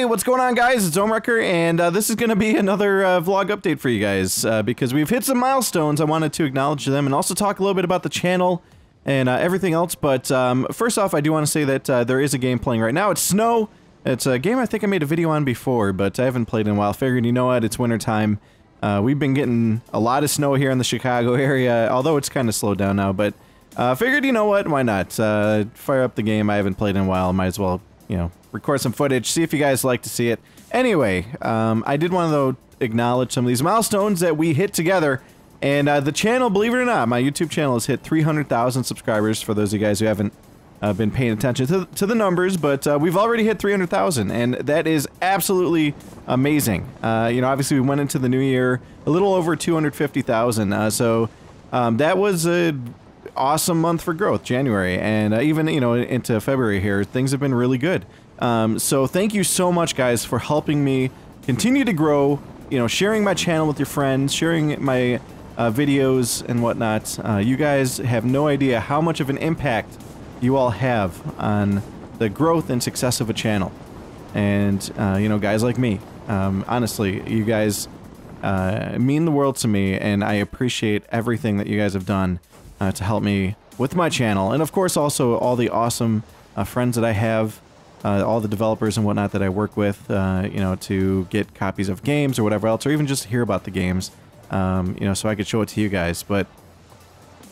Hey, what's going on, guys? It's Ohmwrecker, and this is going to be another vlog update for you guys, because we've hit some milestones. I wanted to acknowledge them and also talk a little bit about the channel and everything else, but first off, I do want to say that there is a game playing right now. It's Snow. It's a game I think I made a video on before, but I haven't played in a while. Figured, you know what, it's wintertime. We've been getting a lot of snow here in the Chicago area, although it's kind of slowed down now, but figured, you know what, why not? Fire up the game I haven't played in a while, might as well, you know, record some footage, see if you guys like to see it. Anyway, I did want to acknowledge some of these milestones that we hit together, and the channel, believe it or not, my YouTube channel has hit 300,000 subscribers, for those of you guys who haven't been paying attention to the numbers, but we've already hit 300,000, and that is absolutely amazing. You know, obviously we went into the new year a little over 250,000, so that was a awesome month for growth, January, and even, you know, into February here, things have been really good. So thank you so much, guys, for helping me continue to grow, you know, sharing my channel with your friends, sharing my videos and whatnot. You guys have no idea how much of an impact you all have on the growth and success of a channel. And, you know, guys like me, honestly, you guys mean the world to me, and I appreciate everything that you guys have done to help me with my channel, and of course also all the awesome friends that I have, all the developers and whatnot that I work with, you know, to get copies of games or whatever else, or even just hear about the games, you know, so I could show it to you guys. But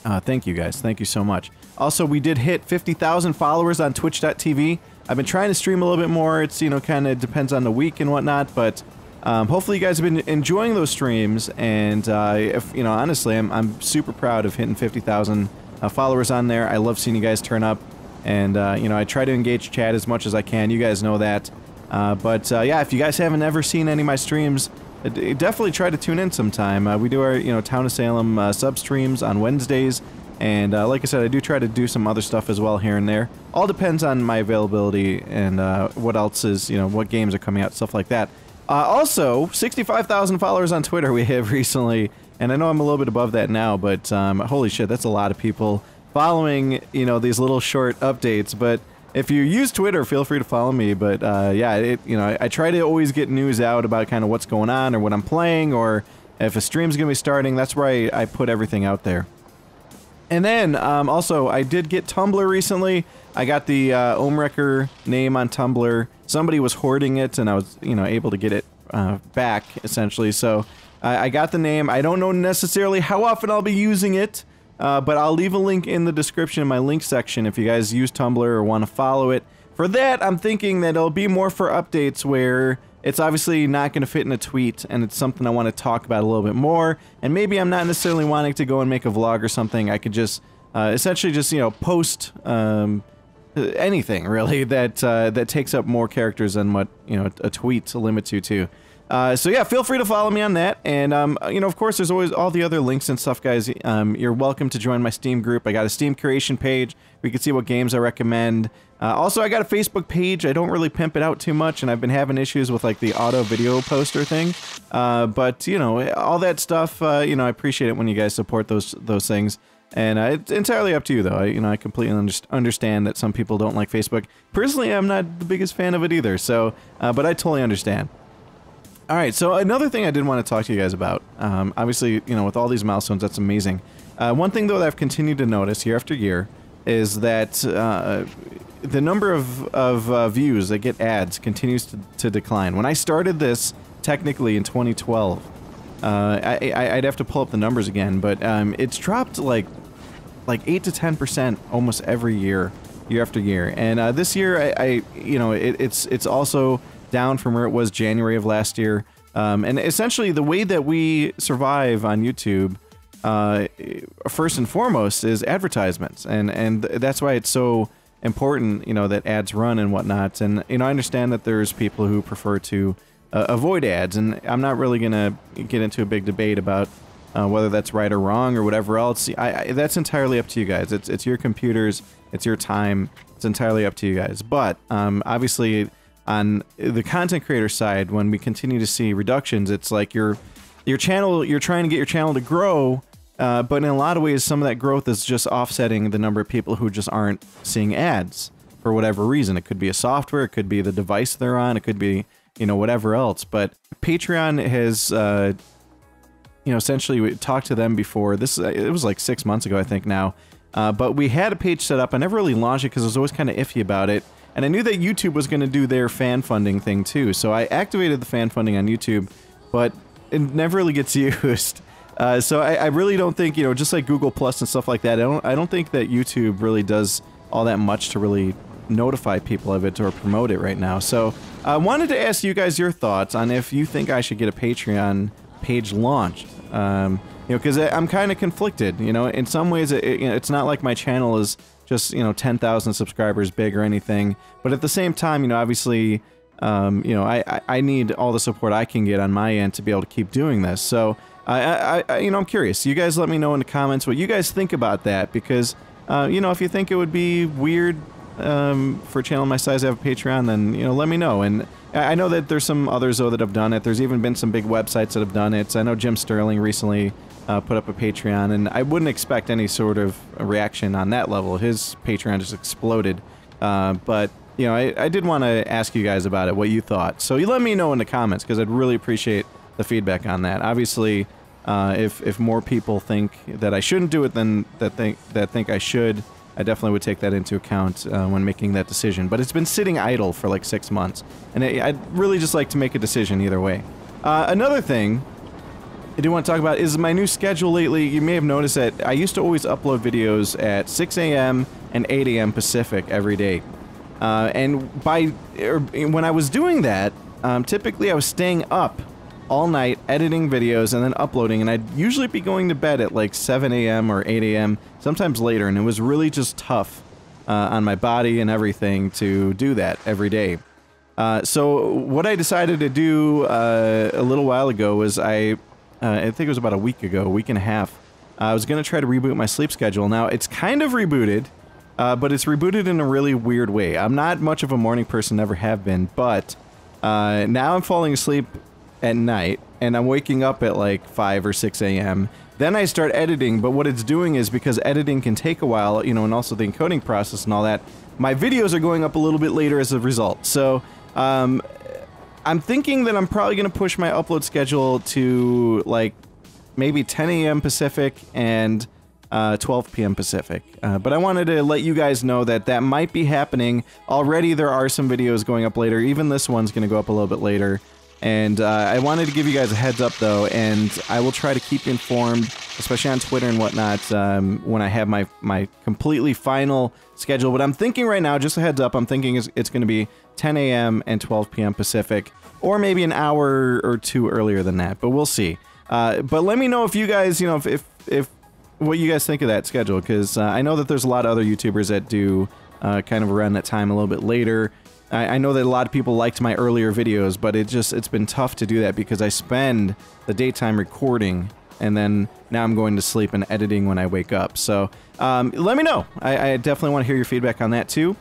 thank you guys, thank you so much. Also, we did hit 50,000 followers on twitch.tv. I've been trying to stream a little bit more. It's, you know, kind of depends on the week and whatnot, but hopefully you guys have been enjoying those streams, and if, you know, honestly, I'm super proud of hitting 50,000 followers on there. I love seeing you guys turn up, and you know, I try to engage chat as much as I can. You guys know that. But yeah, if you guys haven't ever seen any of my streams, definitely try to tune in sometime. We do our, you know, Town of Salem sub streams on Wednesdays, and like I said, I do try to do some other stuff as well here and there. All depends on my availability and what else is, you know, what games are coming out, stuff like that. Also, 65,000 followers on Twitter we have recently, and I know I'm a little bit above that now, but holy shit, that's a lot of people following, you know, these little short updates. But if you use Twitter, feel free to follow me. But yeah, you know, I try to always get news out about kind of what's going on or what I'm playing, or if a stream's gonna be starting. That's where I put everything out there. And then also, I did get Tumblr recently. I got the Ohmwrecker name on Tumblr. Somebody was hoarding it, and I was, you know, able to get it back, essentially. So I got the name. I don't know necessarily how often I'll be using it, but I'll leave a link in the description in my link section if you guys use Tumblr or want to follow it. For that, I'm thinking that it'll be more for updates where it's obviously not going to fit in a tweet, and it's something I want to talk about a little bit more, and maybe I'm not necessarily wanting to go and make a vlog or something. I could just essentially just, you know, post anything really that that takes up more characters than what, you know, a tweet limits you to. So yeah, feel free to follow me on that, and you know, of course, there's always all the other links and stuff, guys. You're welcome to join my Steam group. I got a Steam creation page where you can see what games I recommend. Also, I got a Facebook page. I don't really pimp it out too much, and I've been having issues with like the auto video poster thing. But you know, all that stuff, you know, I appreciate it when you guys support those things. And it's entirely up to you, though. You know, I completely understand that some people don't like Facebook. Personally, I'm not the biggest fan of it either. So, but I totally understand. All right, so another thing I did want to talk to you guys about. Obviously, you know, with all these milestones, that's amazing. One thing, though, that I've continued to notice year after year is that the number of views that get ads continues to decline. When I started this, technically in 2012, I'd have to pull up the numbers again, but it's dropped like 8 to 10% almost every year after year. And this year, you know, it's also down from where it was January of last year. And essentially, the way that we survive on YouTube, first and foremost, is advertisements, and that's why it's so important, you know, that ads run and whatnot. And you know, I understand that there's people who prefer to avoid ads, and I'm not really gonna get into a big debate about whether that's right or wrong or whatever else. That's entirely up to you guys. It's your computers, it's your time, it's entirely up to you guys. But obviously, on the content creator side, when we continue to see reductions, it's like your channel, you're trying to get your channel to grow, but in a lot of ways, some of that growth is just offsetting the number of people who just aren't seeing ads for whatever reason. It could be a software, it could be the device they're on, it could be you know, whatever else. But Patreon has, you know, essentially we talked to them before. This it was like 6 months ago, I think now. But we had a page set up. I never really launched it because I was always kind of iffy about it. And I knew that YouTube was going to do their fan funding thing too. So I activated the fan funding on YouTube, but it never really gets used. So I really don't think, you know, just like Google Plus and stuff like that, I don't think that YouTube really does all that much to really notify people of it or promote it right now. So I wanted to ask you guys your thoughts on if you think I should get a Patreon page launched. You know, because I'm kind of conflicted. You know, in some ways, you know, it's not like my channel is just, you know, 10,000 subscribers big or anything. But at the same time, you know, obviously, you know, I need all the support I can get on my end to be able to keep doing this. So you know, I'm curious. You guys let me know in the comments what you guys think about that, because, you know, if you think it would be weird for a channel my size to have a Patreon, then, you know, let me know. And I know that there's some others, though, that have done it. There's even been some big websites that have done it. I know Jim Sterling recently put up a Patreon, and I wouldn't expect any sort of reaction on that level. His Patreon just exploded. But, you know, I did want to ask you guys about it, what you thought. So you let me know in the comments, because I'd really appreciate the feedback on that. Obviously, if more people think that I shouldn't do it than that think I should, I definitely would take that into account when making that decision. But it's been sitting idle for like 6 months, and I'd really just like to make a decision either way. Another thing I do want to talk about is my new schedule lately. You may have noticed that I used to always upload videos at 6 a.m. and 8 a.m. Pacific every day. And when I was doing that, typically I was staying up all night editing videos and then uploading, and I'd usually be going to bed at like 7 a.m. or 8 a.m., sometimes later, and it was really just tough on my body and everything to do that every day. So what I decided to do a little while ago was I think it was about a week and a half, I was going to try to reboot my sleep schedule. Now, it's kind of rebooted, but it's rebooted in a really weird way. I'm not much of a morning person, never have been, but now I'm falling asleep at night, and I'm waking up at like 5 or 6 a.m. Then I start editing, but what it's doing is, because editing can take a while, you know, and also the encoding process and all that, my videos are going up a little bit later as a result. So, I'm thinking that I'm probably going to push my upload schedule to, like, maybe 10 a.m. Pacific and 12 p.m. Pacific. But I wanted to let you guys know that that might be happening. Already there are some videos going up later. Even this one's going to go up a little bit later. And I wanted to give you guys a heads up, though, and I will try to keep you informed, especially on Twitter and whatnot, when I have my completely final schedule. But I'm thinking right now, just a heads up, I'm thinking it's going to be 10 a.m. and 12 p.m. Pacific, or maybe an hour or two earlier than that, but we'll see. But let me know if you guys, you know, if what you guys think of that schedule, because I know that there's a lot of other YouTubers that do kind of around that time a little bit later. I know that a lot of people liked my earlier videos, but it's been tough to do that because I spend the daytime recording, and then now I'm going to sleep and editing when I wake up. So let me know. I definitely want to hear your feedback on that too.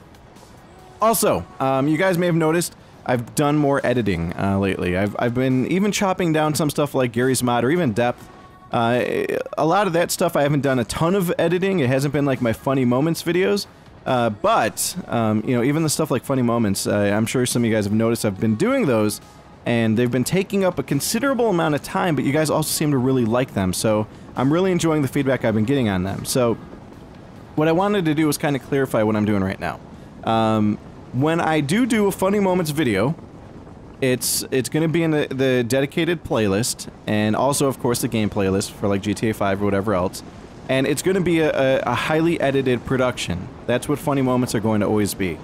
Also, you guys may have noticed I've done more editing lately. I've been even chopping down some stuff like Gary's Mod or even Depth. A lot of that stuff I haven't done a ton of editing. It hasn't been like my funny moments videos. But you know, even the stuff like funny moments, I'm sure some of you guys have noticed I've been doing those, and they've been taking up a considerable amount of time, but you guys also seem to really like them, so I'm really enjoying the feedback I've been getting on them. So what I wanted to do was kind of clarify what I'm doing right now. When I do a funny moments video, it's going to be in the dedicated playlist, and also, of course, the game playlist for like GTA 5 or whatever else. And it's going to be a highly edited production. That's what funny moments are going to always be,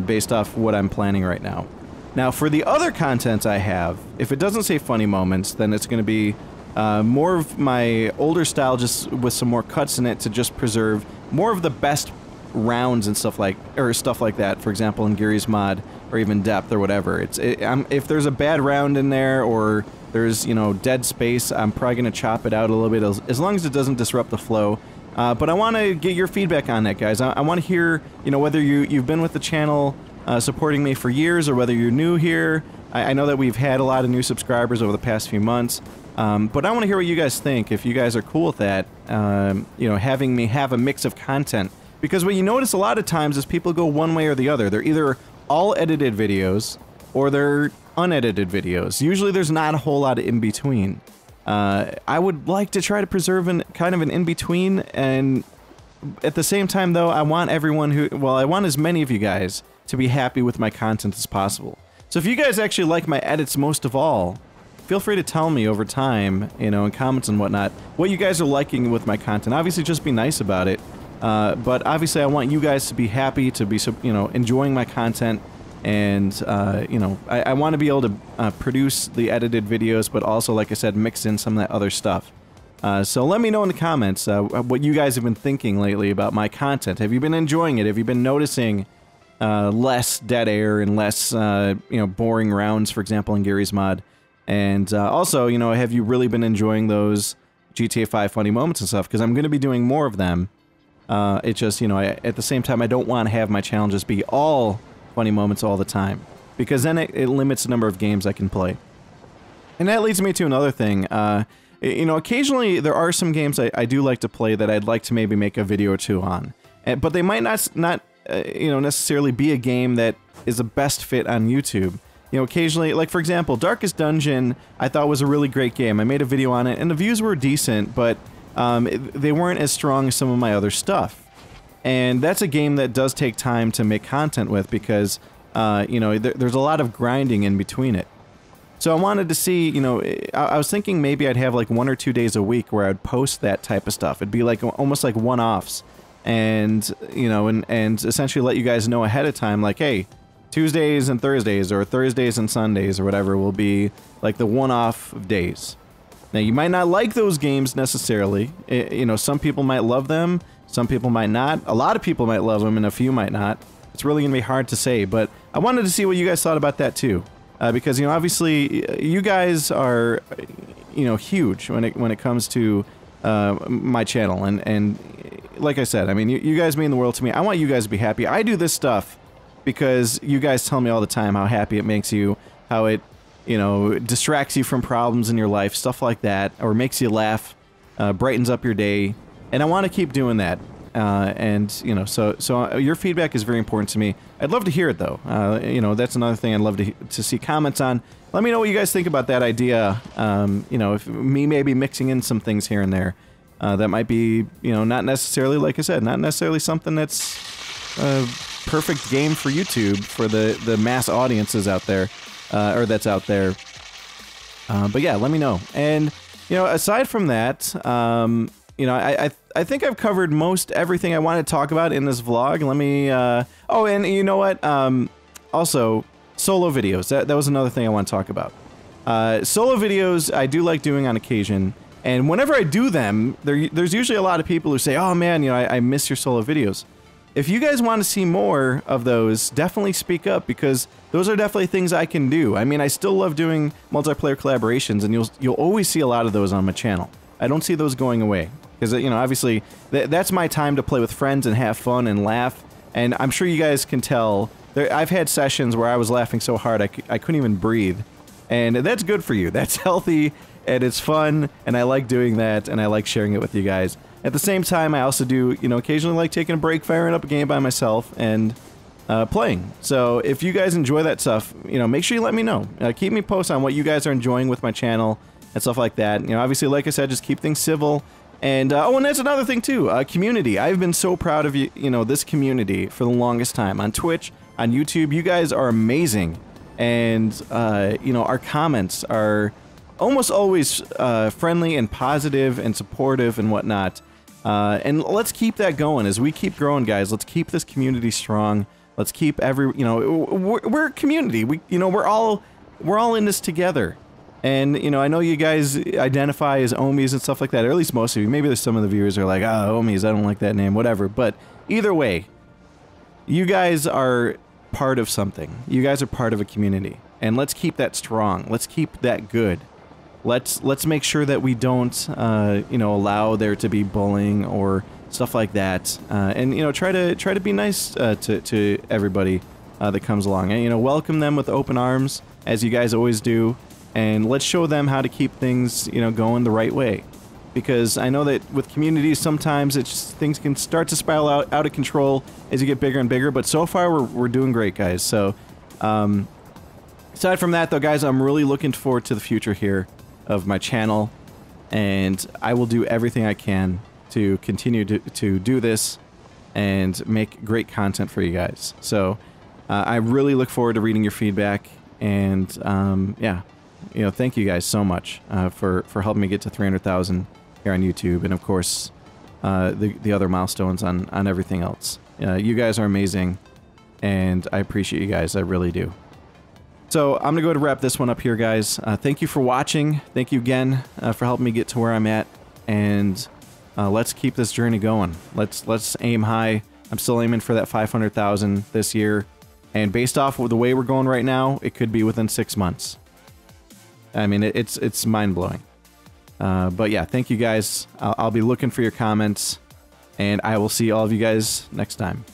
based off what I'm planning right now. Now, for the other content I have, if it doesn't say funny moments, then it's going to be more of my older style, just with some more cuts in it to just preserve more of the best rounds and stuff like that. For example, in Gary's Mod or even Depth or whatever. If there's a bad round in there or there's, you know, dead space, I'm probably going to chop it out a little bit, as long as it doesn't disrupt the flow. But I want to get your feedback on that, guys. I want to hear, you know, whether you've been with the channel supporting me for years or whether you're new here. I know that we've had a lot of new subscribers over the past few months. But I want to hear what you guys think, if you guys are cool with that, you know, having me have a mix of content. Because what you notice a lot of times is people go one way or the other. They're either all edited videos, or they're unedited videos. Usually there's not a whole lot of in-between. I would like to try to preserve kind of an in-between, and at the same time though, I want everyone I want as many of you guys to be happy with my content as possible. So if you guys actually like my edits most of all, feel free to tell me over time, you know, in comments and whatnot, what you guys are liking with my content. Obviously, just be nice about it. But obviously, I want you guys to be happy, to be, you know, enjoying my content, and you know, I want to be able to produce the edited videos, but also, like I said, mix in some of that other stuff. So let me know in the comments what you guys have been thinking lately about my content. Have you been enjoying it? Have you been noticing less dead air and less, you know, boring rounds, for example, in Gary's mod? And also, you know, have you really been enjoying those GTA 5 funny moments and stuff? Because I'm going to be doing more of them. It's just, you know, at the same time, I don't want to have my challenges be all funny moments all the time. Because then it limits the number of games I can play. And that leads me to another thing. You know, occasionally there are some games I do like to play that I'd like to maybe make a video or two on. But they might not you know, necessarily be a game that is the best fit on YouTube. You know, occasionally, like for example, Darkest Dungeon, I thought was a really great game. I made a video on it, and the views were decent, but they weren't as strong as some of my other stuff. And that's a game that does take time to make content with because, you know, there's a lot of grinding in between it. So I wanted to see, you know, I was thinking maybe I'd have like 1 or 2 days a week where I'd post that type of stuff. It'd be like almost like one-offs, and you know, and essentially let you guys know ahead of time, like, hey, Tuesdays and Thursdays, or Thursdays and Sundays, or whatever, will be like the one-off days. Now, you might not like those games necessarily. You know, some people might love them, some people might not. A lot of people might love them, and a few might not. It's really going to be hard to say, but I wanted to see what you guys thought about that too. Because, you know, obviously, you guys are, you know, huge when it comes to my channel, and like I said, I mean, you guys mean the world to me. I want you guys to be happy. I do this stuff because you guys tell me all the time how happy it makes you, how it, you know, distracts you from problems in your life, stuff like that, or makes you laugh, brightens up your day, and I want to keep doing that. And, you know, so your feedback is very important to me. I'd love to hear it, though. You know, that's another thing I'd love to see comments on. Let me know what you guys think about that idea. You know, if me maybe mixing in some things here and there. That might be, you know, not necessarily, like I said, not necessarily something that's a perfect game for YouTube, for the mass audiences out there, or that's out there. But yeah, let me know. And, you know, aside from that, you know, I think I've covered most everything I wanted to talk about in this vlog. Let me, oh, and you know what, also, solo videos. That was another thing I want to talk about. Solo videos I do like doing on occasion, and whenever I do them, there's usually a lot of people who say, oh man, you know, I miss your solo videos. If you guys want to see more of those, definitely speak up, because those are definitely things I can do. I mean, I still love doing multiplayer collaborations, and you'll always see a lot of those on my channel. I don't see those going away. Because, you know, obviously, that's my time to play with friends and have fun and laugh. And I'm sure you guys can tell, I've had sessions where I was laughing so hard I couldn't even breathe. And that's good for you. That's healthy, and it's fun, and I like doing that, and I like sharing it with you guys. At the same time, I also do, you know, occasionally like taking a break, firing up a game by myself, and playing. So if you guys enjoy that stuff, you know, make sure you let me know. Keep me posted on what you guys are enjoying with my channel and stuff like that. You know, obviously, like I said, just keep things civil. And, oh, and that's another thing, too. Community. I've been so proud of you know, this community for the longest time. On Twitch, on YouTube, you guys are amazing. And, you know, our comments are almost always friendly and positive and supportive and whatnot. And let's keep that going as we keep growing, guys. Let's keep this community strong. Let's keep you know, we're a community. You know, we're all in this together. And, you know, I know you guys identify as Ohmies and stuff like that, or at least most of you. Maybe there's some of the viewers who are like, oh, Ohmies, I don't like that name, whatever. But either way, you guys are part of something. You guys are part of a community. And let's keep that strong. Let's keep that good. Let's make sure that we don't, you know, allow there to be bullying or stuff like that. And, you know, try to be nice to everybody that comes along. And, you know, welcome them with open arms, as you guys always do. And let's show them how to keep things, you know, going the right way. Because I know that with communities, sometimes things can start to spiral out of control as you get bigger and bigger. But so far, we're doing great, guys. So, Aside from that, though, guys, I'm really looking forward to the future here of my channel, and I will do everything I can to continue to do this and make great content for you guys. So I really look forward to reading your feedback, and yeah, you know, thank you guys so much for helping me get to 300,000 here on YouTube, and of course the other milestones on everything else. You guys are amazing, and I appreciate you guys. I really do. So I'm gonna go ahead and wrap this one up here, guys. Thank you for watching. Thank you again for helping me get to where I'm at, and let's keep this journey going. Let's aim high. I'm still aiming for that 500,000 this year, and based off of the way we're going right now, it could be within 6 months. I mean, it's mind-blowing. But yeah, thank you guys. I'll be looking for your comments, and I will see all of you guys next time.